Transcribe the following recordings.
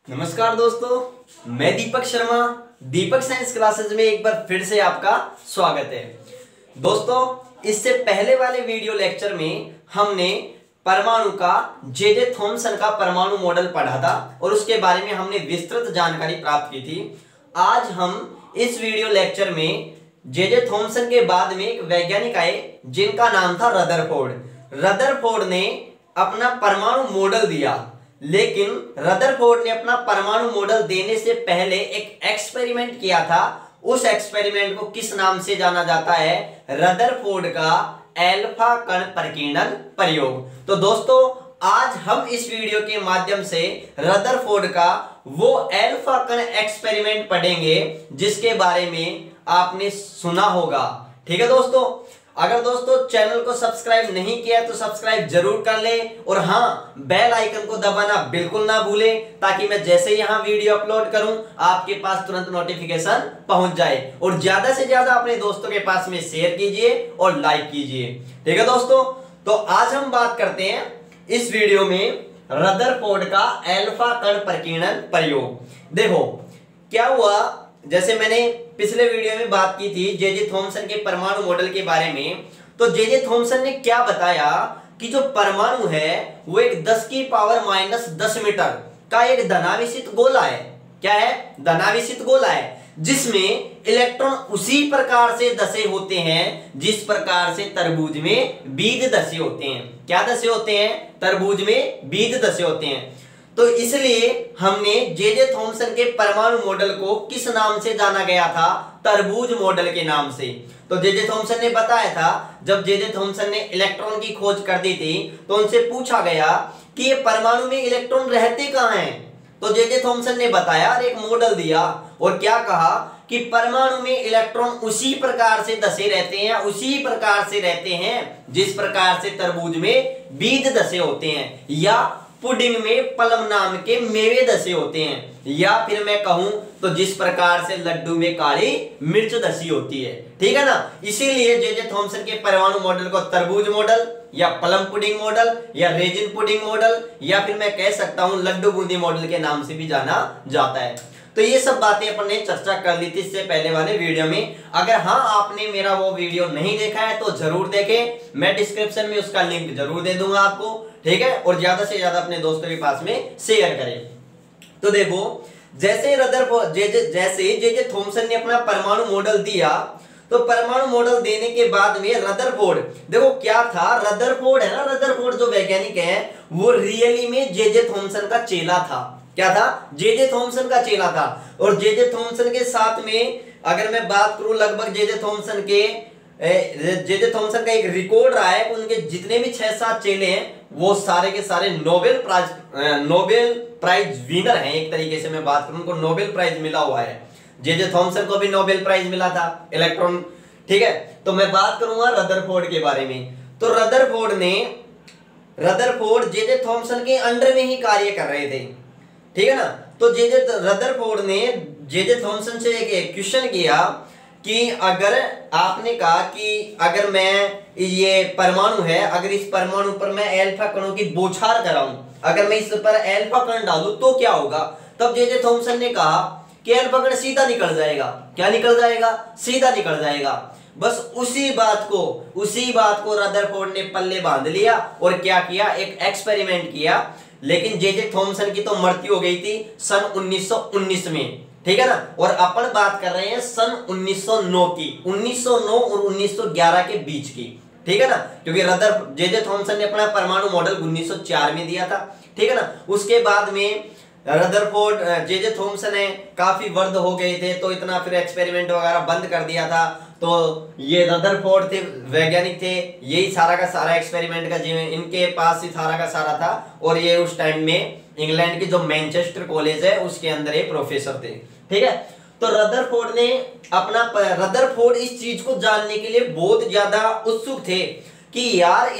नमस्कार दोस्तों, मैं दीपक शर्मा। दीपक साइंस क्लासेस में एक बार फिर से आपका स्वागत है। दोस्तों, इससे पहले वाले वीडियो लेक्चर में हमने परमाणु का जे थॉमसन का परमाणु मॉडल पढ़ा था और उसके बारे में हमने विस्तृत जानकारी प्राप्त की थी। आज हम इस वीडियो लेक्चर में जे थॉमसन के बाद में एक वैज्ञानिक आए जिनका नाम था रदरफोर्ड। रदरफोर्ड ने अपना परमाणु मॉडल दिया, लेकिन रदरफोर्ड ने अपना परमाणु मॉडल देने से पहले एक एक्सपेरिमेंट किया था। उस एक्सपेरिमेंट को किस नाम से जाना जाता है? रदरफोर्ड का अल्फा कण प्रकीर्णन प्रयोग। तो दोस्तों, आज हम इस वीडियो के माध्यम से रदरफोर्ड का वो अल्फा कण एक्सपेरिमेंट पढ़ेंगे जिसके बारे में आपने सुना होगा। ठीक है दोस्तों, अगर दोस्तों चैनल को सब्सक्राइब नहीं किया है तो सब्सक्राइब जरूर कर लें और हाँ, बेल आइकन को दबाना बिल्कुल ना भूलें ताकि मैं जैसे यहां वीडियो अपलोड करूं आपके पास तुरंत नोटिफिकेशन पहुंच जाए। और ज्यादा से ज्यादा अपने दोस्तों के पास में शेयर कीजिए और लाइक कीजिए। ठीक है दोस्तों, तो आज हम बात करते हैं इस वीडियो में रदरफोर्ड का अल्फा कण प्रकीर्णन प्रयोग। देखो क्या हुआ, जैसे मैंने पिछले वीडियो में बात की थी जे थॉमसन के परमाणु मॉडल के बारे में, तो जे थॉमसन ने क्या बताया कि जो परमाणु है वो एक 10 की पावर -10 मीटर का एक धनावेशित गोला है। क्या है? धनावेशित गोला है, जिसमें इलेक्ट्रॉन उसी प्रकार से धसे होते हैं जिस प्रकार से तरबूज में बीज धसे होते हैं। क्या धसे होते हैं? तरबूज में बीज धसे होते हैं। तो इसलिए हमने जे थॉमसन के परमाणु मॉडल को किस नाम से जाना गया था? तरबूज मॉडल के नाम से। तो जे थॉमसन ने बताया था, जब जे थॉमसन ने इलेक्ट्रॉन की खोज कर दी थी तो उनसे पूछा गया कि ये परमाणु में इलेक्ट्रॉन रहते कहां हैं। तो जे थॉमसन ने बताया और एक मॉडल दिया और क्या कहा कि परमाणु में इलेक्ट्रॉन उसी प्रकार से धसे रहते हैं, उसी प्रकार से रहते हैं जिस प्रकार से तरबूज में बीज धसे होते हैं, या पुडिंग में प्लम नाम के मेवे धसे होते हैं, या फिर मैं कहूं तो जिस प्रकार से लड्डू में काली मिर्च धसी होती है। ठीक है ना? इसीलिए जे थॉमसन के परमाणु मॉडल को तरबूज मॉडल या प्लम पुडिंग मॉडल या रेजिन पुडिंग मॉडल या फिर मैं कह सकता हूं लड्डू बूंदी मॉडल के नाम से भी जाना जाता है। तो ये सब बातें अपन ने चर्चा कर ली थी इससे पहले वाले वीडियो में। अगर हाँ आपने मेरा वो वीडियो नहीं देखा है तो जरूर देखें, मैं डिस्क्रिप्शन में उसका लिंक जरूर दे दूंगा आपको। ठीक है, और ज्यादा से ज्यादा अपने दोस्तों के पास में शेयर करें। तो देखो, जैसे रदरफोर्ड जे थॉमसन ने अपना परमाणु मॉडल दिया, तो परमाणु मॉडल देने के बाद में रदरफोर्ड, देखो क्या था, रदरफोर्ड है ना, रदरफोर्ड जो वैज्ञानिक है वो रियली में जे थॉमसन का चेला था। क्या था? जे थॉमसन का चेला था। और जे थॉमसन के साथ में अगर मैं बात करूं, लगभग जे थॉमसन का एक रिकॉर्ड रहा है, उनके जितने भी 6-7 चेले हैं वो सारे के सारे नोबेल प्राइज विनर हैं। एक तरीके से मैं बात करूं, उनको नोबेल प्राइज मिला हुआ है। जे थॉमसन को भी नोबेल प्राइज मिला था इलेक्ट्रॉन। ठीक है, तो मैं बात करूंगा रदरफोर्ड के बारे में। तो रदरफोर्ड जे थॉमसन के अंडर में ही कार्य कर रहे थे। ठीक है ना? तो रदरफोर्ड ने जे थॉमसन से एक क्वेश्चन किया कि अगर आपने कहा कि अगर मैं ये परमाणु है, अगर इस परमाणु पर मैं अल्फा कणों की बौछार कराऊं, अगर मैं इस पर अल्फा कण डालूं तो क्या होगा? तब जे थॉमसन ने कहा कि अल्फा कण सीधा निकल जाएगा। क्या निकल जाएगा? सीधा निकल जाएगा। बस उसी बात को रदरफोर्ड ने पल्ले बांध लिया और क्या किया, एक एक्सपेरिमेंट किया। लेकिन जे थॉमसन की तो मृत्यु हो गई थी सन 1919 में। ठीक है ना? और अपन बात कर रहे हैं सन 1909 की, 1909 और 1911 के बीच की। ठीक है ना? क्योंकि जे थॉमसन ने अपना परमाणु मॉडल 1904 में दिया था। ठीक है ना? उसके बाद में रदरफोर्ड जे थॉमसन है काफी वृद्ध हो गए थे, तो इतना फिर एक्सपेरिमेंट वगैरह बंद कर दिया था। तो ये रदरफोर्ड थे, वैज्ञानिक थे, यही सारा का सारा एक्सपेरिमेंट का जिम्मे इनके पास ही सारा का सारा था। और ये उस टाइम में इंग्लैंड की जो मैनचेस्टर कॉलेज है उसके अंदर ये प्रोफेसर थे। ठीक है, तो रदरफोर्ड इस चीज को जानने के लिए बहुत ज्यादा उत्सुक थे कि यार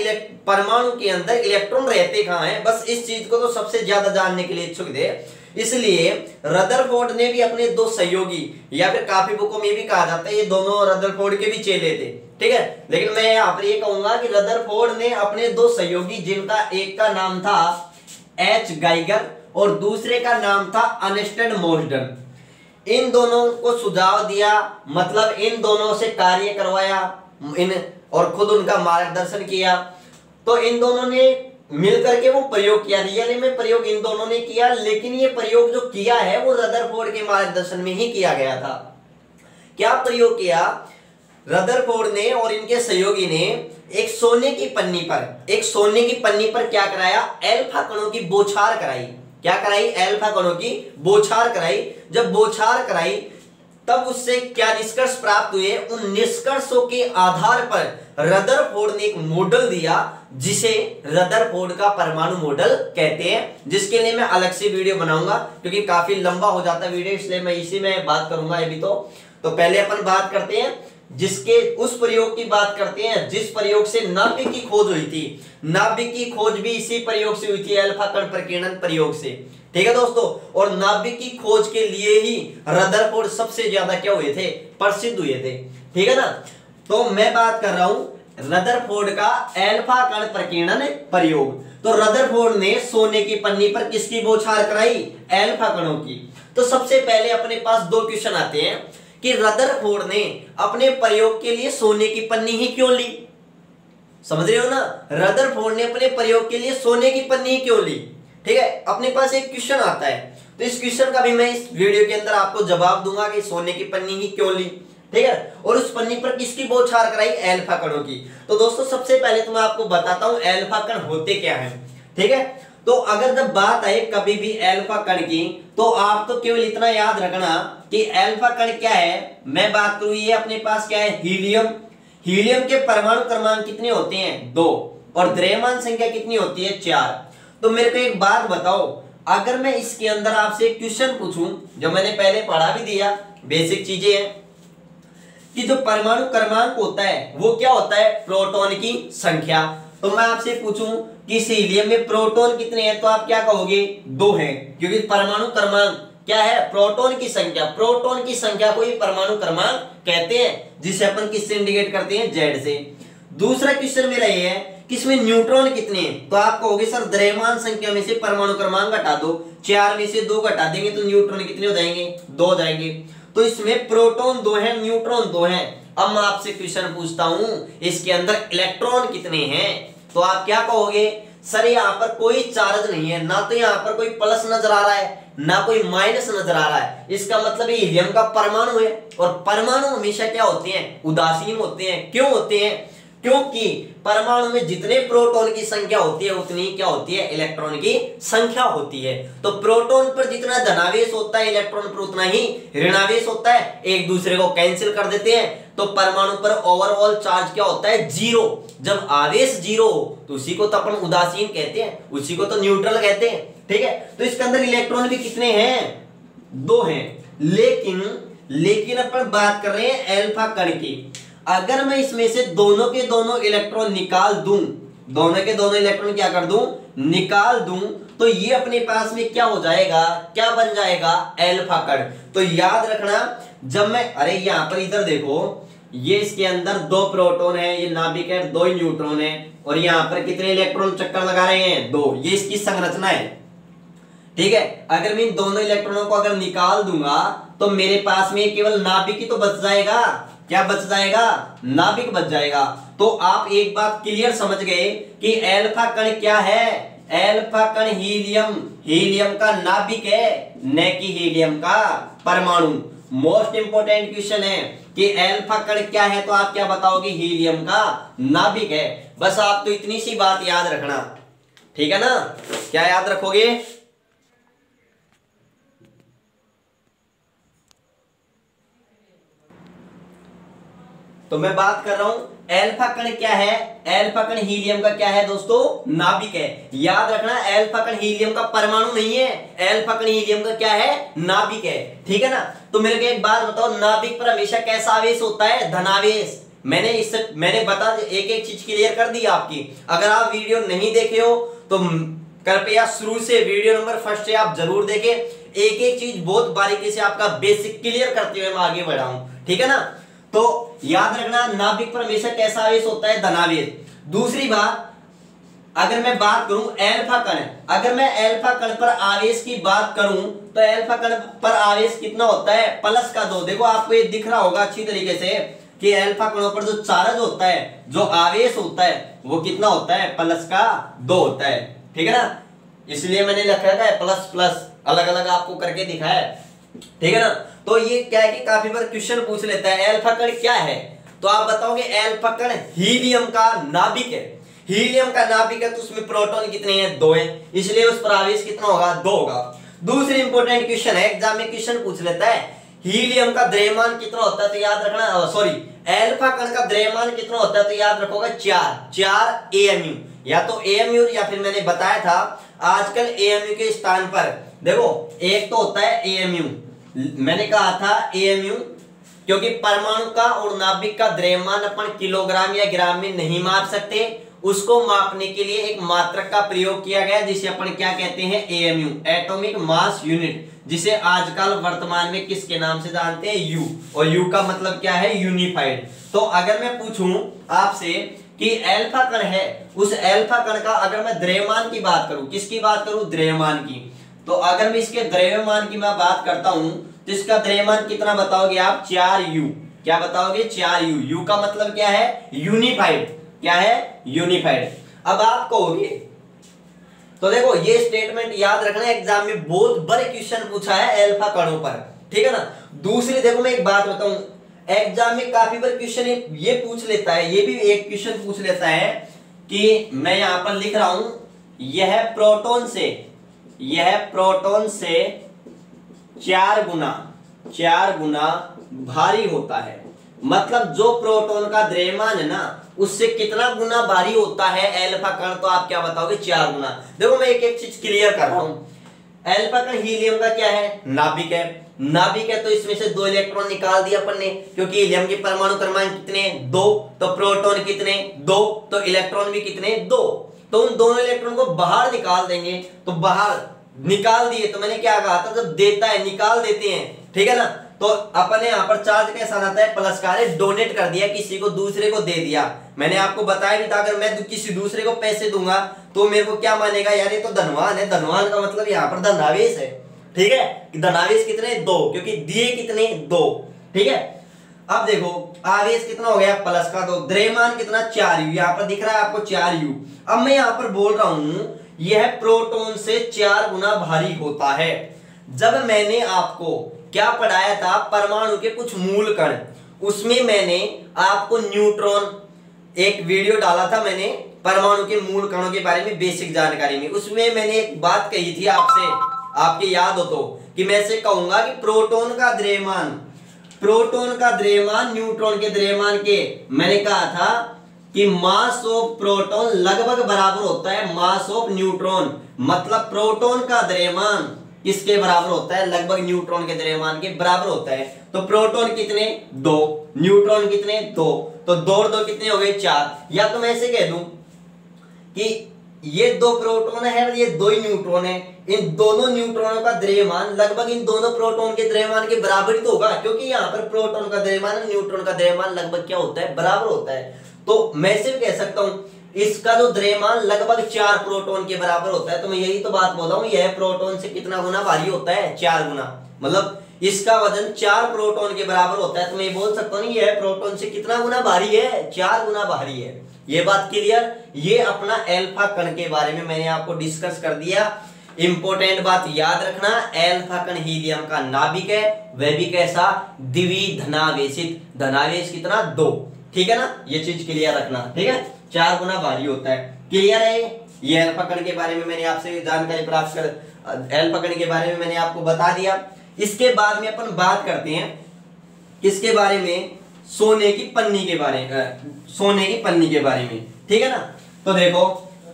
परमाणु के अंदर इलेक्ट्रॉन रहते कहां हैं। बस इस चीज को तो सबसे ज्यादा जानने के लिए इच्छुक थे। इसलिए रदरफोर्ड ने भी अपने 2 सहयोगी, या फिर काफी बुकों में भी कहा जाता है ये दोनों रदरफोर्ड के भी चेले थे। ठीक है, लेकिन मैं यहाँ पर ये कहूंगा कि रदरफोर्ड ने अपने 2 सहयोगी, जिनका एक का नाम था एच गाइगर और दूसरे का नाम था अर्नेस्ट मोसडन। इन दोनों को सुझाव दिया, मतलब इन दोनों से कार्य करवाया और खुद उनका मार्गदर्शन किया। तो इन दोनों ने मिलकर के वो प्रयोग किया, रियली में प्रयोग इन दोनों ने किया, लेकिन ये प्रयोग जो किया है वो रदरफोर्ड के मार्गदर्शन में ही किया गया था। क्या प्रयोग किया? रदरफोर्ड ने और इनके सहयोगी ने एक सोने की पन्नी पर क्या कराया? अल्फा कणों की बौछार कराई। क्या कराई? अल्फा कणों की बौछार कराई। जब बौछार कराई तब उससे क्या निष्कर्ष प्राप्त हुए? उन निष्कर्षों के आधार पर रदरफोर्ड ने एक मॉडल दिया जिसे रदरफोर्ड का परमाणु मॉडल कहते हैं, जिसके लिए मैं अलग से वीडियो बनाऊंगा क्योंकि काफी लंबा हो जाता है वीडियो, इसलिए मैं इसी में बात करूंगा अभी। तो पहले अपन बात करते हैं जिसके उस प्रयोग की बात करते हैं जिस प्रयोग से नाभिक की खोज हुई थी। नाभिक की खोज भी इसी प्रयोग से हुई थी, अल्फा कण प्रकीर्णन प्रयोग से। ठीक है दोस्तों, और नाभिक की खोज के लिए ही रदरफोर्ड सबसे ज्यादा क्या हुए थे? प्रसिद्ध हुए थे। ठीक है ना। तो मैं बात कर रहा हूं रदरफोर्ड का अल्फा कण प्रकीर्णन प्रयोग। तो रदरफोर्ड ने सोने की पन्नी पर किसकी बौछार कराई? अल्फा कणों की। तो सबसे पहले अपने पास दो क्वेश्चन आते हैं कि रदरफोर्ड ने अपने प्रयोग के लिए सोने की पन्नी ही क्यों ली? समझ रहे हो ना? रदरफोर्ड ने अपने प्रयोग के लिए सोने की पन्नी ही क्यों ली? ठीक है, अपने पास एक क्वेश्चन आता है, तो इस क्वेश्चन का भी मैं इस वीडियो के अंदर आपको जवाब दूंगा कि सोने की पन्नी ही क्यों ली। ठीक है, और उस पन्नी पर किसकी बौछार कराई? अल्फा कणों की। तो दोस्तों सबसे पहले तो मैं आपको बताता हूं अल्फा कण होते क्या हैं। ठीक है, तो अगर जब बात आए कभी भी अल्फा कण की, तो आप तो केवल इतना याद रखना कि अल्फा कण क्या है। मैं बात करूं, ये अपने पास क्या है? हीलियम। हीलियम के परमाणु क्रमांक कितने होते हैं? 2, और द्रव्यमान संख्या कितनी होती है? 4। तो मेरे को एक बात बताओ, अगर मैं इसके अंदर आपसे एक क्वेश्चन पूछूं, जो मैंने पहले पढ़ा भी दिया, बेसिक चीजें हैं कि जो परमाणु क्रमांक होता है वो क्या होता है? प्रोटॉन की संख्या। तो मैं आपसे पूछूं कि इस हीलियम में प्रोटॉन कितने हैं, तो आप क्या कहोगे? 2 हैं, क्योंकि परमाणु क्रमांक क्या है? प्रोटॉन की संख्या। प्रोटॉन की संख्या को ही परमाणु क्रमांक कहते हैं, जिसे अपन किससे इंडिकेट करते हैं? Z से। दूसरा क्वेश्चन मेरा ये है कि इसमें न्यूट्रॉन कितने हैं, तो आप कहोगे सर द्रव्यमान संख्या में से परमाणु क्रमांक घटा दो, 4 में से 2 घटा देंगे तो न्यूट्रॉन कितने हो जाएंगे? 2 हो जाएंगे। तो इसमें प्रोटॉन 2 है, न्यूट्रॉन 2 है। अब मैं आपसे क्वेश्चन पूछता हूं, इसके अंदर इलेक्ट्रॉन कितने हैं, तो आप क्या कहोगे? सर यहाँ पर कोई चार्ज नहीं है, ना तो यहाँ पर कोई प्लस नजर आ रहा है ना कोई माइनस नजर आ रहा है। इसका मतलब ये हीलियम का परमाणु है, और परमाणु हमेशा क्या होते हैं? उदासीन होते हैं। क्यों होते हैं? क्योंकि परमाणु में जितने प्रोटॉन की संख्या होती है उतनी क्या होती है? इलेक्ट्रॉन की संख्या होती है। तो प्रोटॉन पर जितना धनावेश होता है इलेक्ट्रॉन पर उतना ही ऋणावेश होता है, एक दूसरे को कैंसिल कर देते हैं। तो परमाणु पर ओवरऑल चार्ज क्या होता है? 0। जब आवेश 0 हो तो उसी को तो अपन उदासीन कहते हैं, उसी को तो न्यूट्रल कहते हैं। ठीक है, तो इसके अंदर इलेक्ट्रॉन भी कितने हैं? 2 हैं। लेकिन अपन बात कर रहे हैं अल्फा कण की। अगर मैं इसमें से दोनों के दोनों इलेक्ट्रॉन निकाल दूं, दोनों के दोनों इलेक्ट्रॉन क्या कर दूं? निकाल दूं, तो ये अपने पास में क्या हो जाएगा? क्या बन जाएगा? अल्फा कण। तो याद रखना, जब मैं यहां पर इधर देखो, ये इसके अंदर 2 प्रोटॉन है, ये नाभिक है, 2 ही न्यूट्रॉन है, और यहां पर कितने इलेक्ट्रॉन चक्कर लगा रहे हैं? 2। ये इसकी संरचना है। ठीक है, अगर मैं इन दोनों इलेक्ट्रॉनों को अगर निकाल दूंगा तो मेरे पास में केवल नाभिक ही तो बच जाएगा। क्या बच जाएगा? नाभिक बच जाएगा। तो आप एक बात क्लियर समझ गए कि अल्फा कण क्या है? अल्फा कण हीलियम का नाभिक है, न कि हीलियम का परमाणु। मोस्ट इंपोर्टेंट क्वेश्चन है कि अल्फा कण क्या है, तो आप क्या बताओगे? हीलियम का नाभिक है। बस आप तो इतनी सी बात याद रखना। ठीक है ना? क्या याद रखोगे? तो मैं बात कर रहा हूं अल्फा कण क्या है? अल्फा कण हीलियम का क्या है दोस्तों? नाभिक है। याद रखना, अल्फा कण हीलियम का परमाणु नहीं है, अल्फा कण हीलियम का क्या है? नाभिक है। ठीक है ना? तो मेरे को एक बात बताओ, नाभिक पर हमेशा कैसा आवेश होता है? धनावेश। मैंने बता एक एक चीज क्लियर कर दी आपकी। अगर आप वीडियो नहीं देखे हो तो कृपया शुरू से वीडियो नंबर 1 से आप जरूर देखें। एक एक चीज बहुत बारीकी से आपका बेसिक क्लियर करते हुए मैं आगे बढ़ा हूं। ठीक है ना? तो याद रखना, नाभिक पर हमेशा कैसा आवेश होता है? धनावेश। दूसरी बात, अगर मैं बात करूं अल्फा कण, अगर मैं अल्फा कण पर आवेश की बात करूं तो अल्फा कण पर आवेश कितना होता है, +2। देखो आपको ये दिख रहा होगा अच्छी तरीके से कि अल्फा कणों पर जो चार्ज होता है, जो आवेश होता है, वो कितना होता है, +2 होता है। ठीक है ना, इसलिए मैंने लिखा है प्लस प्लस, अलग अलग आपको करके दिखाया है। ठीक है ना, तो ये क्या है कि काफी बार क्वेश्चन पूछ लेता है अल्फा कण क्या है, तो आप बताओगे अल्फा कण हीलियम का नाभिक है। हीलियम का नाभिक है तो उसमें प्रोटॉन कितने हैं, 2 हैं, इसलिए उस पर आवेश कितना होगा, 2 होगा। दूसरी इंपॉर्टेंट क्वेश्चन है, एग्जाम में क्वेश्चन पूछ लेता है हीलियम का द्रव्यमान कितना होता है, तो याद रखना, सॉरी अल्फा कण का द्रव्यमान कितना होता है, तो याद रखोगे 4 AMU, या तो AMU या फिर मैंने बताया था आजकल AMU के स्थान पर देखो एक तो होता है AMU, मैंने कहा था AMU क्योंकि परमाणु का और नाभिक का द्रव्यमान अपन किलोग्राम या ग्राम में नहीं माप सकते, उसको मापने के लिए एक मात्रक का प्रयोग किया गया जिसे अपन क्या कहते हैं, AMU, एटॉमिक मास यूनिट, जिसे आजकल वर्तमान में किसके नाम से जानते हैं, U, और U का मतलब क्या है, यूनिफाइड। तो अगर मैं पूछूं आपसे कि अल्फा कण है, उस अल्फा कण का अगर मैं द्रव्यमान की बात करूं, किसकी बात करूं, द्रव्यमान की, तो अगर मैं इसके द्रव्यमान की मैं बात करता हूं तो इसका द्रव्यमान कितना बताओगे आप, 4U। क्या बताओगे, 4U। U का मतलब क्या है, यूनिफाइड, क्या है, यूनिफाइड। अब आप कहोगे, तो देखो ये स्टेटमेंट याद रखना, एग्जाम में बहुत बड़े क्वेश्चन पूछा है अल्फा कणों पर। ठीक है ना, दूसरी देखो मैं एक बात बताऊं, एग्जाम में काफी बार क्वेश्चन ये पूछ लेता है, ये भी एक क्वेश्चन पूछ लेता है कि मैं यहां पर लिख रहा हूं यह प्रोटॉन से 4 गुना भारी होता है। मतलब जो प्रोटॉन का द्रव्यमान है ना उससे कितना गुना भारी होता है अल्फा कण, तो आप क्या बताओगे, 4 गुना। देखो मैं एक एक चीज क्लियर कर रहा हूं, अल्फा कण हीलियम का क्या है, नाभिक है, नाभिक है तो इसमें से 2 इलेक्ट्रॉन निकाल दिया अपन ने, क्योंकि हीलियम के परमाणु क्रमांक कितने, 2, तो प्रोटॉन कितने, 2, तो इलेक्ट्रॉन भी कितने, 2, तो उन दोनों इलेक्ट्रॉन को बाहर निकाल देंगे। तो बाहर निकाल दिए तो मैंने क्या कहा था, जब देता है निकाल देते हैं, ठीक है ना, तो अपने यहाँ पर चार्ज कैसा आता है, प्लस का, डोनेट कर दिया, किसी को दूसरे को दे दिया। मैंने आपको बताया भी था अगर मैं किसी दूसरे को पैसे दूंगा तो मेरे को क्या मानेगा, यार ये तो धनवान है, धनवान का मतलब यहाँ पर धनावेश है। ठीक है, धनावेश कितने, 2, क्योंकि दिए कितने, 2। ठीक है, अब देखो आवेश कितना हो गया, प्लस का 2, द्रव्यमान कितना, 4U, यहाँ पर दिख रहा है आपको 4U। अब मैं यहाँ पर बोल रहा हूं यह प्रोटॉन से 4 गुना भारी होता है। जब मैंने आपको क्या पढ़ाया था, परमाणु के कुछ मूल कण, उसमें मैंने आपको न्यूट्रॉन, एक वीडियो डाला था मैंने परमाणु के मूल कणों के बारे में बेसिक जानकारी में, उसमें मैंने एक बात कही थी आपसे, आपके याद हो तो, कि मैं से कहूंगा कि प्रोटॉन का द्रव्यमान न्यूट्रॉन के द्रव्यमान के, मैंने कहा था कि मास ऑफ प्रोटॉन लगभग बराबर होता है मास ऑफ न्यूट्रॉन। मतलब प्रोटॉन का द्रव्यमान किसके बराबर होता है, लगभग न्यूट्रॉन के द्रव्यमान के बराबर होता है। तो प्रोटॉन कितने, 2, न्यूट्रॉन कितने, 2, तो 2 और 2 कितने हो गए, 4। या तो मैं ऐसे कह दूं कि ये 2 प्रोटॉन है और ये 2 ही न्यूट्रॉन है, इन दोनों न्यूट्रॉनों का द्रव्यमान लगभग इन दोनों प्रोटॉन के द्रव्यमान के बराबर ही तो होगा, क्योंकि यहाँ पर प्रोटॉन का द्रव्यमान और न्यूट्रॉन का द्रव्यमान लगभग क्या होता है, बराबर होता है। तो मैं सिर्फ कह सकता हूं इसका जो द्रव्यमान लगभग 4 प्रोटॉन के बराबर होता है। तो मैं यही तो बात बोल रहा हूं, यह प्रोटॉन से कितना गुना भारी होता है, 4 गुना। मतलब इसका वजन 4 प्रोटॉन के बराबर होता है। तो मैं बोल सकता हूं यह प्रोटॉन से कितना गुना भारी है, 4 गुना भारी है। ये बात क्लियर। ये अपना अल्फा कण के बारे में मैंने आपको डिस्कस कर दिया। इंपॉर्टेंट बात याद रखना, अल्फा कण हीलियम का नाभिक है, वह भी कैसा, द्विधनावेशित, धनावेश कितना, 2। ठीक है ना, ये चीज क्लियर रखना। ठीक है, 4 गुना भारी होता है। क्लियर है। ये अल्फा कण के बारे में मैंने आपसे जानकारी प्राप्त कर, अल्फा कण के बारे में मैंने आपको बता दिया। इसके बाद में अपन बात करते हैं किसके बारे में, सोने की पन्नी के बारे में, सोने की पन्नी के बारे में। ठीक है ना, तो देखो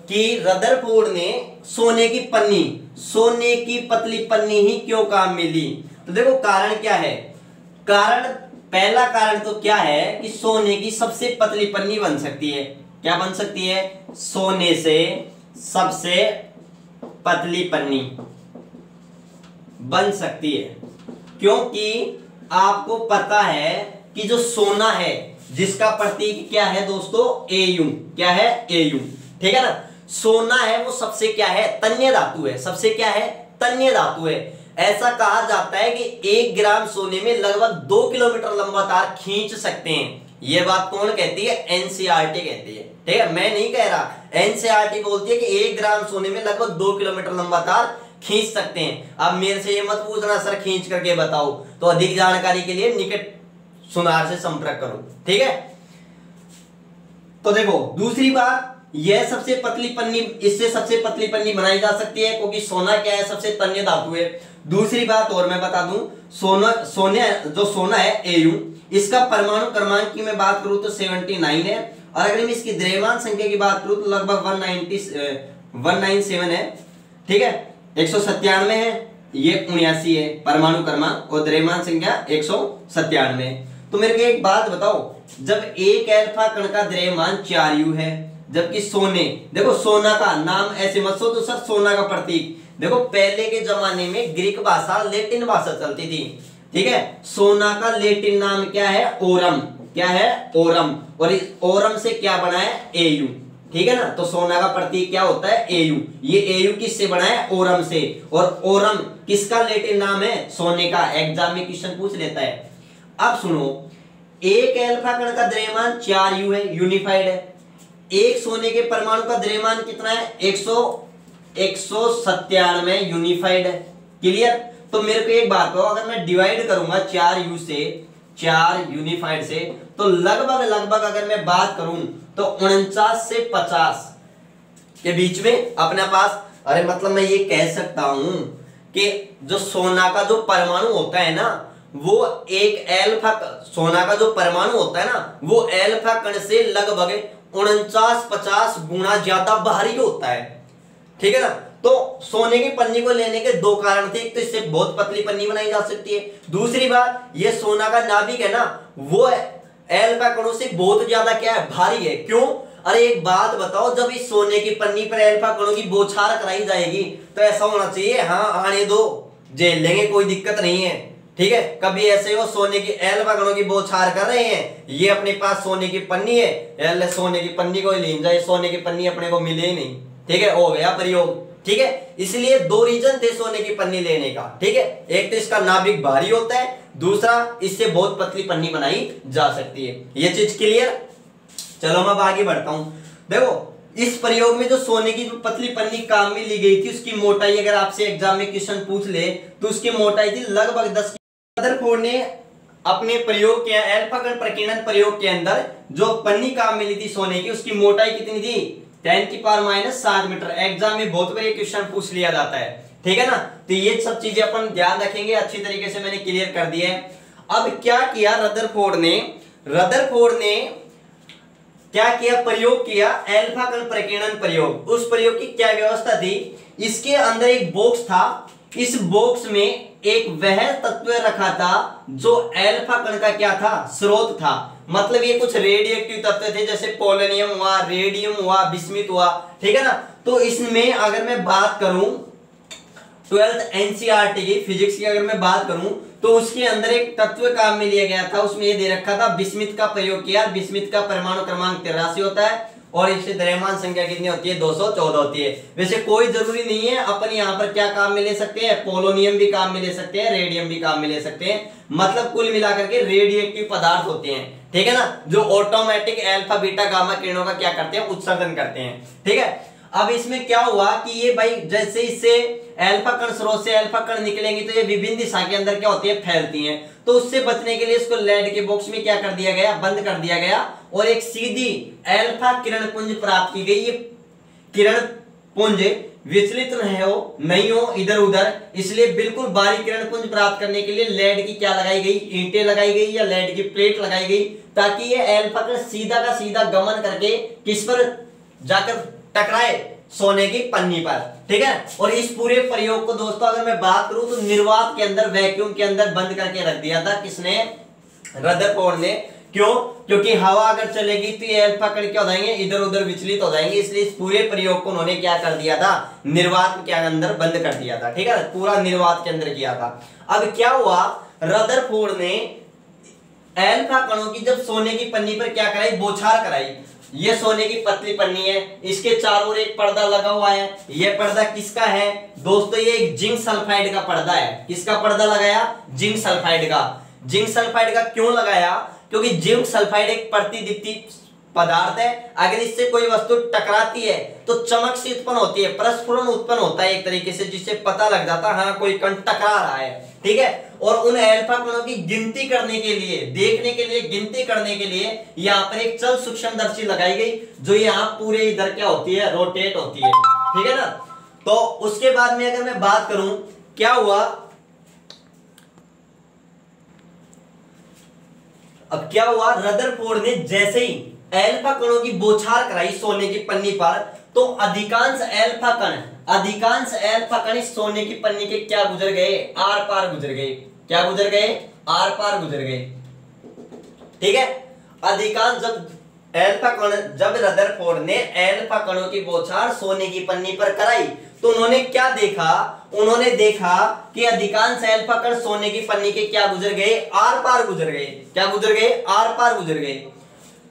कि रदरफोर्ड ने सोने की पन्नी, सोने की पतली पन्नी ही क्यों काम में ली। तो देखो कारण क्या है, कारण, पहला कारण तो क्या है कि सोने की सबसे पतली पन्नी बन सकती है। क्या बन सकती है, सोने से सबसे पतली पन्नी बन सकती है, क्योंकि आपको पता है कि जो सोना है जिसका प्रतीक क्या है दोस्तों, Au, क्या है, Au। ठीक है ना, सोना है वो सबसे क्या है, तन्य धातु है, सबसे क्या है, तन्य धातु है। ऐसा कहा जाता है कि 1 ग्राम सोने में लगभग 2 किलोमीटर लंबा तार खींच सकते हैं। ये बात कौन कहती है, एनसीईआरटी कहती है, ठीक है, मैं नहीं कह रहा, एनसीईआरटी बोलती है कि 1 ग्राम सोने में लगभग 2 किलोमीटर लंबा तार खींच सकते हैं। अब मेरे से ये मत पूछना सर खींच करके बताओ, तो अधिक जानकारी के लिए निकट सुनार से संपर्क करो, ठीक है। तो देखो दूसरी बात, यह सबसे पतली पन्नी, इससे सबसे पतली पन्नी बनाई जा सकती है क्योंकि सोना क्या है, सबसे तन्य धातु है। दूसरी बात और मैं बता दूं, सोना है Au, इसका परमाणु क्रमांक की मैं बात करूं तो 79 है, और अगर मैं इसकी द्रव्यमान संख्या की बात करूं तो लगभग 197 है, ठीक है, 197 है, ये 79 है परमाणु क्रमांक, और द्रव्यमान संख्या 197 है। तो मेरे को एक बात बताओ, जब एक अल्फा कण का द्रव्यमान 4u है, जबकि सोने, देखो सोना का नाम ऐसे मत सोचो सर सोना का प्रतीक, देखो पहले के जमाने में ग्रीक भाषा, लैटिन भाषा चलती थी, ठीक है, सोना का लैटिन नाम क्या है, ओरम, क्या है, ओरम, और इस ओरम से क्या बना है, Au, ठीक है ना। तो सोना का प्रतीक क्या होता है, Au, ये Au किससे बना है, ओरम से, और ओरम किसका लैटिन नाम है, सोने का, एग्जाम में क्वेश्चन पूछ लेता है। अब सुनो, एक अल्फा कण का द्रव्यमान 4u है, यूनिफाइड है, एक सोने के परमाणु का द्रव्यमान कितना है, 197 यूनिफाइड है, क्लियर। तो मेरे को एक बात कहो, अगर मैं डिवाइड करूंगा 4u से, 4 यूनिफाइड से, तो लगभग अगर मैं बात करूं तो 49 से 50 के बीच में अपने पास, अरे मतलब मैं ये कह सकता हूं कि जो सोना का जो परमाणु होता है ना, वो एक अल्फा, सोना का जो परमाणु होता है ना, वो अल्फा कण से लगभग 49-50 गुना ज्यादा भारी होता है, ठीक है ना। तो सोने की पन्नी को लेने के दो कारण थे, एक तो इससे बहुत पतली पन्नी बनाई जा सकती है, दूसरी बात ये सोना का नाभिक है ना, वो अल्फा कणों से बहुत ज्यादा क्या है, भारी है। क्यों, अरे एक बात बताओ, जब इस सोने की पन्नी पर अल्फा कणों की बौछार कराई जाएगी तो ऐसा होना चाहिए, हाँ आने दो, झेल लेंगे, कोई दिक्कत नहीं है, ठीक है। कभी ऐसे हो सोने की अल्फा कणों की बौछार कर रहे हैं, ये अपने पास सोने की पन्नी है, सोने की पन्नी को ले जाए, सोने की पन्नी अपने को मिले ही नहीं, ठीक है, हो गया प्रयोग, ठीक है। इसलिए दो रीजन थे सोने की पन्नी लेने का, ठीक है, एक तो इसका नाभिक भारी होता है, दूसरा इससे बहुत पतली पन्नी बनाई जा सकती है, ये चीज क्लियर। चलो मैं अब आगे बढ़ता हूं। देखो इस प्रयोग में जो सोने की जो पतली पन्नी काम में ली गई थी, उसकी मोटाई अगर आपसे एग्जाम में क्वेश्चन पूछ ले तो उसकी मोटाई थी लगभग 10। रदरफोर्ड ने अपने प्रयोग के अल्फा कण प्रकीर्णन प्रयोग के अंदर जो पन्नी काम में ली थी सोने की, उसकी मोटाई कितनी थी, 10⁻⁷ मीटर। एग्जाम में बहुत बार ये क्वेश्चन पूछ लिया जाता है, ठीक है ना। तो ये सब चीजें अपन ध्यान रखेंगे, अच्छी तरीके से मैंने क्लियर कर दिया है। अब क्या किया रदरफोर्ड ने क्या किया, प्रयोग किया अल्फा कण प्रकीर्णन प्रयोग। उस प्रयोग की क्या व्यवस्था थी, इसके अंदर एक बॉक्स था, इस बॉक्स में एक वह तत्व रखा था जो अल्फा कण का क्या था, स्रोत था। मतलब ये कुछ रेडियोएक्टिव तत्व थे, जैसे पोलोनियम हुआ, रेडियम हुआ, बिस्मिथ हुआ, ठीक है ना। तो इसमें अगर मैं बात करूं 12th एनसीईआरटी की फिजिक्स की अगर मैं बात करूं तो उसके अंदर एक तत्व काम में लिया गया था, उसमें ये दे रखा था, बिस्मिथ का प्रयोग किया। बिस्मिथ का परमाणु क्रमांक 83 होता है और इससे द्रव्यमान संख्या कितनी होती है, 214 होती है। वैसे कोई जरूरी नहीं है, अपन यहाँ पर क्या काम में ले सकते हैं, पोलोनियम भी काम में ले सकते हैं, रेडियम भी काम में ले सकते हैं। मतलब कुल मिलाकर के रेडियोएक्टिव पदार्थ होते हैं, ठीक है ना, जो ऑटोमेटिक अल्फा बीटा गामा किरणों का क्या करते हैं, उत्सर्जन करते हैं, ठीक है। अब इसमें क्या हुआ कि ये भाई जैसे इससे अल्फा कण स्रोत से अल्फा कण निकलेंगे तो ये विभिन्न दिशा के अंदर क्या होती है, फैलती हैं। तो उससे बचने के लिए इसको लेड के बॉक्स में क्या कर दिया गया, बंद कर दिया गया और एक सीधी अल्फा किरण पुंज प्राप्त की गई। ये किरण पुंज विचलित नहीं हो इधर उधर, इसलिए बिल्कुल बारीक किरण पुंज प्राप्त करने के लिए लेड की क्या लगाई गई, ईंटें लगाई गई या लेड की प्लेट लगाई गई, ताकि ये अल्फा कण सीधा का सीधा गमन करके किस पर जाकर टकराए, सोने की पन्नी पर, ठीक है। और इस पूरे प्रयोग को दोस्तों अगर मैं बात करूं तो निर्वात के अंदर, वैक्यूम के अंदर बंद करके रख दिया था, किसने, रदरफोर्ड ने। क्यों, क्योंकि हवा अगर चलेगी तो ये अल्फा कण क्या हो जाएंगे, इधर उधर विचलित हो जाएंगे, इसलिए इस पूरे प्रयोग को उन्होंने क्या कर दिया था, निर्वात के अंदर बंद कर दिया था, ठीक है, पूरा निर्वात के अंदर किया था। अब क्या हुआ, रदरफोर्ड ने अल्फा कणों की जब सोने की पन्नी पर क्या कराई, बौछार कराई, ये सोने की पतली पन्नी है, इसके चारों ओर एक पर्दा लगा हुआ है। ये पर्दा किसका है दोस्तों? ये एक जिंक सल्फाइड का पर्दा है। किसका पर्दा लगाया? जिंक सल्फाइड का। जिंक सल्फाइड का क्यों लगाया? क्योंकि जिंक सल्फाइड एक प्रतिदीप्ति पदार्थ है। अगर इससे कोई वस्तु टकराती है तो चमक सी उत्पन्न होती है, प्रस्फुरन उत्पन्न होता है एक तरीके से, जिससे पता लग जाता है हाँ कोई कण टकरा रहा है। ठीक है, और उन अल्फा कणों की गिनती करने के लिए, देखने के लिए, गिनती करने के लिए यहाँ पर एक चल सूक्ष्मदर्शी लगाई गई, जो यहाँ पूरे इधर क्या होती है? रोटेट होती है। ठीक है ना। तो उसके बाद में अगर मैं बात करूं क्या हुआ, अब क्या हुआ, रदरफोर्ड ने जैसे ही अल्फा कणों की बौछार कराई सोने की पन्नी पर, तो अधिकांश अल्फा कण इस सोने की पन्नी के क्या गुजर गए? आर पार गुजर गए। क्या गुजर गए? आर पार गुजर गए। ठीक है, अधिकांश जब रदरफोर्ड ने अल्फा कणों की बौछार सोने की पन्नी पर कराई, तो उन्होंने क्या देखा? उन्होंने देखा कि अधिकांश अल्फा कण सोने की पन्नी के क्या गुजर गए? आर पार गुजर गए। क्या गुजर गए? आर पार गुजर गए।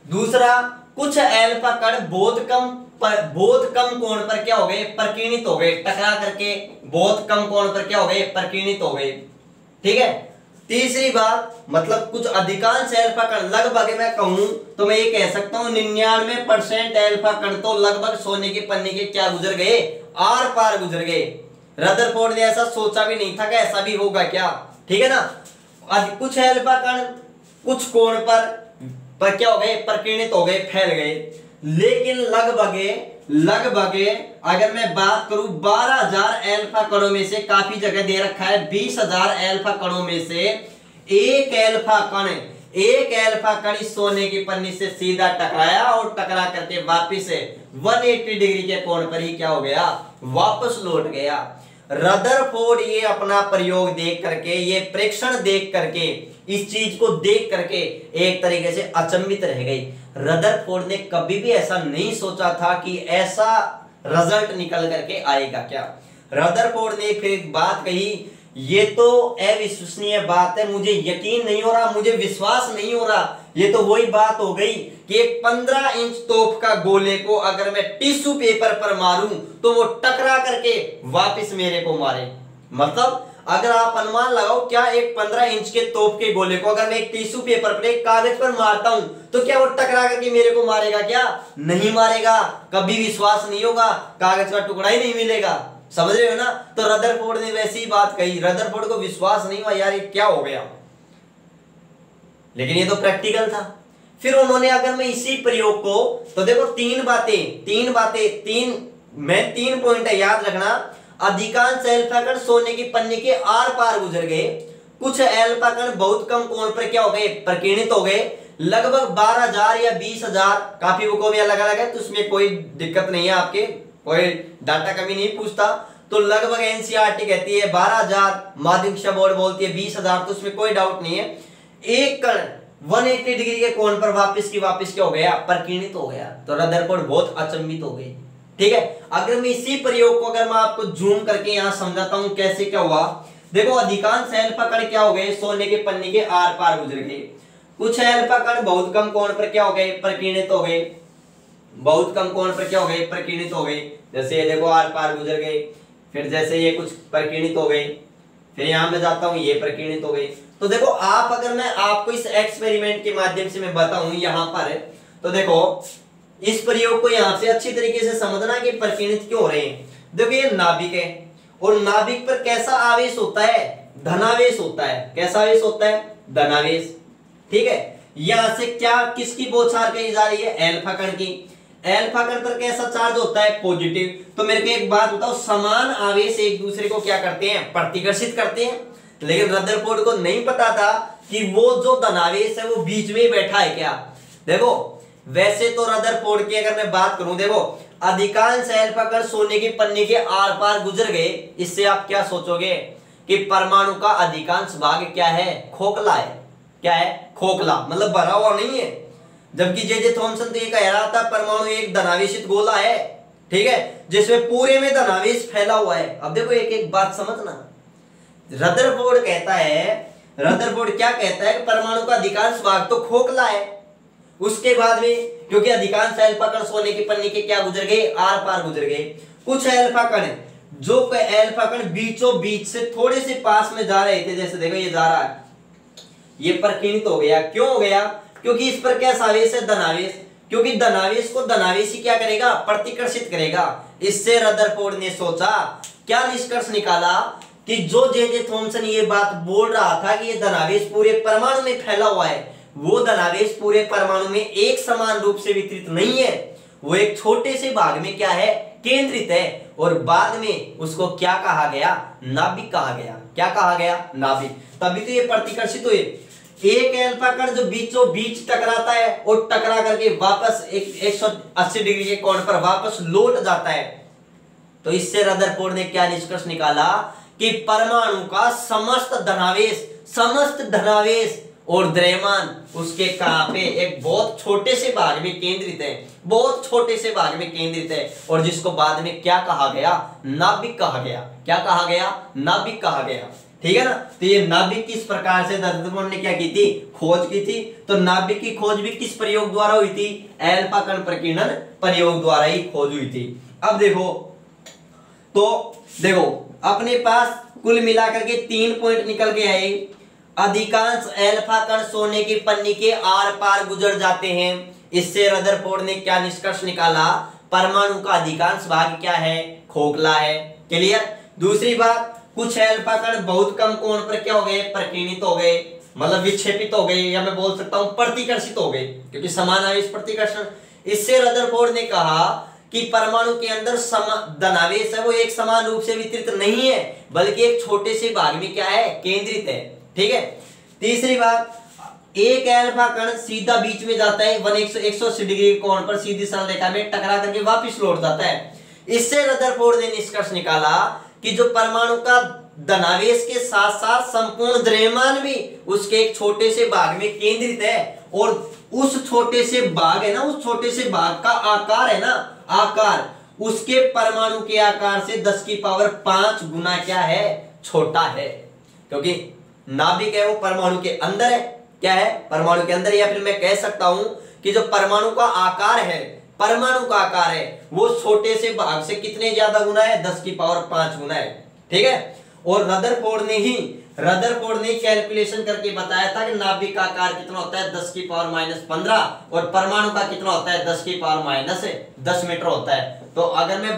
दूसरा, कुछ अल्फा कण बहुत कम कोण पर क्या हो गए? प्रकीर्णित हो गए। टकरा करके बहुत कम कोण पर क्या हो गए? प्रकीर्णित हो गए। ठीक है। तीसरी बात, मतलब कुछ अधिकांश अल्फा कण, लगभग मैं कहूं तो मैं ये कह सकता हूं 99% अल्फा कण तो लगभग सोने की पन्नी के क्या गुजर गए? आर पार गुजर गए। रदरफोर्ड ने ऐसा सोचा भी नहीं था कि ऐसा भी होगा क्या। ठीक है ना। कुछ अल्फा कण कुछ कोण पर क्या हो गए? प्रकीर्णित हो गए, फैल गए। लेकिन लगभग अगर मैं बात करूं 12,000 अल्फा कणों में से, काफी जगह दे रखा है 20,000 अल्फा कणों में से एक अल्फा कण इस सोने की पन्नी से सीधा टकराया और टकरा करके वापिस 180 डिग्री के कोण पर ही क्या हो गया? वापस लौट गया। रदरफोर्ड ये अपना प्रयोग देख करके, ये प्रेक्षण देख करके, इस चीज को देख करके एक तरीके से अचंभित रह गई। रदरफोर्ड ने कभी भी ऐसा नहीं सोचा था कि ऐसा रिजल्ट निकल करके आएगा क्या। रदरफोर्ड ने फिर एक बात कही, ये तो अविश्वसनीय बात है, मुझे यकीन नहीं हो रहा, मुझे विश्वास नहीं हो रहा। ये तो वही बात हो गई कि एक 15 इंच तोप का गोले को अगर मैं टिश्यू पेपर पर मारूं तो वो टकरा करके वापस मेरे को मारे। मतलब अगर आप अनुमान लगाओ, क्या एक 15 इंच के तोप के गोले को अगर मैं एक टिश्यू पेपर पर, एक कागज पर मारता हूं तो क्या वो टकरा करके मेरे को मारेगा? क्या नहीं मारेगा, कभी विश्वास नहीं होगा, कागज का टुकड़ा ही नहीं मिलेगा। समझ रहे हो ना। तो रदरफोर्ड ने वैसी ही बात कही, रदरफोर्ड को विश्वास नहीं हुआ, यार ये क्या हो गया, लेकिन ये तो प्रैक्टिकल था। फिर उन्होंने, अगर मैं इसी प्रयोग को, तो देखो तीन पॉइंट है, याद रखना। अधिकांश अल्फा कण सोने की पन्नी के आर पार गुजर गए, कुछ अल्फा कण बहुत कम कोण पर क्या हो गए? प्रकीर्णित हो गए। लगभग 12,000 या 20,000, काफी बुकों में अलग अलग है, तो उसमें कोई दिक्कत नहीं है, आपके कोई डाटा कभी नहीं पूछता। तो लगभग एनसीईआरटी कहती है 12,000, माध्यमिक शिक्षा बोर्ड बोलती है 20,000, तो उसमें कोई डाउट नहीं है। एक कण 180 डिग्री के कोण पर वापस क्या हो गया? प्रकीर्णित हो गया। तो रदरफोर्ड बहुत अचंभित हो गई। ठीक है। अगर मैं इसी प्रयोग को अगर मैं आपको जूम करके यहां समझाता हूं कैसे क्या हुआ, देखो अधिकांश अल्फा कण क्या हो गए? सोने के पन्नी के आर पार गुजर गए। कुछ अल्फा कण बहुत कम कोण पर क्या हो गए? प्रकीर्णित हो गए। बहुत कम कोण पर क्या हो गए? प्रकीर्णित हो गए। जैसे ये देखो आर पार गुजर गए, फिर जैसे ये कुछ प्रकीर्णित हो गए, फिर यहां मैं जाता हूं ये प्रकीर्णित हो गई। तो देखो आप, अगर मैं आपको इस एक्सपेरिमेंट के माध्यम से मैं बताऊं यहां पर, तो देखो इस प्रयोग को यहां से अच्छी तरीके से समझना कि प्रकीर्णित क्यों हो रहे हैं। देखो ये नाभिक है, और नाभिक पर कैसा आवेश होता है? धनावेश होता है। कैसा आवेश होता है? धनावेश। ठीक है। यहां से क्या, किसकी बौछार कही जा रही है? अल्फा कण की। अल्फा कण पर कैसा चार्ज होता है? पॉजिटिव। तो मेरे को एक बात बताओ, समान आवेश एक दूसरे को क्या करते हैं? प्रतिकर्षित करते हैं। लेकिन रदरफोर्ड को नहीं पता था कि वो जो धनावेश है वो बीच में ही बैठा है क्या। देखो वैसे तो रदरफोर्ड की अगर मैं बात करूं, देखो अधिकांश अल्फा कण सोने की पन्नी के आर पार गुजर गए। इससे आप क्या सोचोगे कि परमाणु का अधिकांश भाग क्या है? खोखला है। क्या है? खोखला, मतलब भरा हुआ नहीं है। जबकि जे थॉमसन तो ये कह रहा था परमाणु एक धनावेशित गोला है, ठीक है, जिसमें पूरे में धनावेश फैला हुआ है। अब देखो एक एक बात समझना। रदरफोर्ड क्या कहता है कि परमाणु का अधिकांश भाग तो खोखला है, उसके बाद में क्योंकि अधिकांश अल्फा कण सोने की पन्नी के क्या गुजर गए, आर पार गुजर गए। कुछ अल्फा कण जो अल्फा कण बीचों बीच से थोड़े से पास में जा रहे थे, जैसे देखो ये जा रहा है, ये परकीर्णित हो गया। क्यों हो गया? क्योंकि इस पर कैसा आवेश है, धनावेश। क्योंकि धनावेश को धनावेश ही क्या करेगा, प्रतिकर्षित करेगा। इससे रदरफोर्ड ने सोचा, क्या निष्कर्ष निकाला कि जो जे थॉमसन ये बात बोल रहा था कि ये धनावेश पूरे परमाणु में फैला हुआ है, वो धनावेश पूरे परमाणु में एक समान रूप से वितरित नहीं है, वो एक छोटे से भाग में क्या है, केंद्रित है। और बाद में उसको क्या कहा गया, नाभिक कहा गया। क्या कहा गया, नाभिक। तभी तो ये प्रतिकर्षित हुए। एक अल्फा कण जो बीचों बीच टकराता है और टकरा करके वापस 180 डिग्री के कोण पर वापस लौट जाता है। तो इससे रदरफोर्ड ने क्या निष्कर्ष निकाला कि परमाणु का समस्त धनावेश और द्रव्यमान उसके कहां पे, एक बहुत छोटे से भाग में केंद्रित है, बहुत छोटे से भाग में केंद्रित है। और जिसको बाद में क्या कहा गया, नाभिक कहा गया। क्या कहा गया, नाभिक कहा गया। ठीक है ना। तो ये नाभिक किस प्रकार से रदरफोर्ड ने क्या की थी, खोज की थी। तो नाभिक की खोज भी किस प्रयोग द्वारा हुई थी, अल्फा कण प्रकीर्णन प्रयोग द्वारा ही खोज हुई थी। अब देखो अपने पास कुल मिलाकर के 3 पॉइंट निकल के आए। अधिकांश अल्फा कण सोने की पन्नी के आर पार गुजर जाते हैं। इससे रदरफोर्ड ने क्या निष्कर्ष निकाला, परमाणु का अधिकांश भाग क्या है, खोखला है। क्लियर। दूसरी बात, कुछ अल्फा कण बहुत कम कोण पर क्या हो गए, प्रकीर्णित हो गए, मतलब विक्षेपित हो गए, या मैं बोल सकता हूं प्रतिकर्षित हो गए, क्योंकि समान आवेश प्रतिकर्षण। इससे रदरफोर्ड ने कहा कि परमाणु के अंदर धनावेश है वो एक समान रूप से वितरित नहीं है, बल्कि एक छोटे से भाग में क्या है, केंद्रित है। ठीक है। तीसरी बात, एक अल्फा कण सीधा बीच में जाता है 180 डिग्री कोण पर सीधी सरल रेखा में टकरा करके वापस लौट जाता है। इससे रदरफोर्ड ने निष्कर्ष निकाला कि जो परमाणु का धनावेश के साथ साथ संपूर्ण द्रव्यमान भी उसके एक छोटे से भाग में केंद्रित है। और उस छोटे से भाग है ना, उस छोटे से भाग का आकार है ना, आकार उसके परमाणु के आकार से 10 की पावर 5 गुना क्या है, छोटा है। क्योंकि नाभिक है वो परमाणु के अंदर है, क्या है, परमाणु के अंदर। या फिर मैं कह सकता हूं कि जो परमाणु का आकार है, परमाणु का आकार है वो छोटे से भाग से कितने ज्यादा गुना है, 10 की पावर 5 गुना है। ठीक है। और रदरफोर्ड ने कैलकुलेशन करके बताया था कि नाभिक का आकार कितना होता है, 10 की पावर -15, और परमाणु का कितना होता है, 10 की पावर -10 मीटर होता है। तो अगर मैं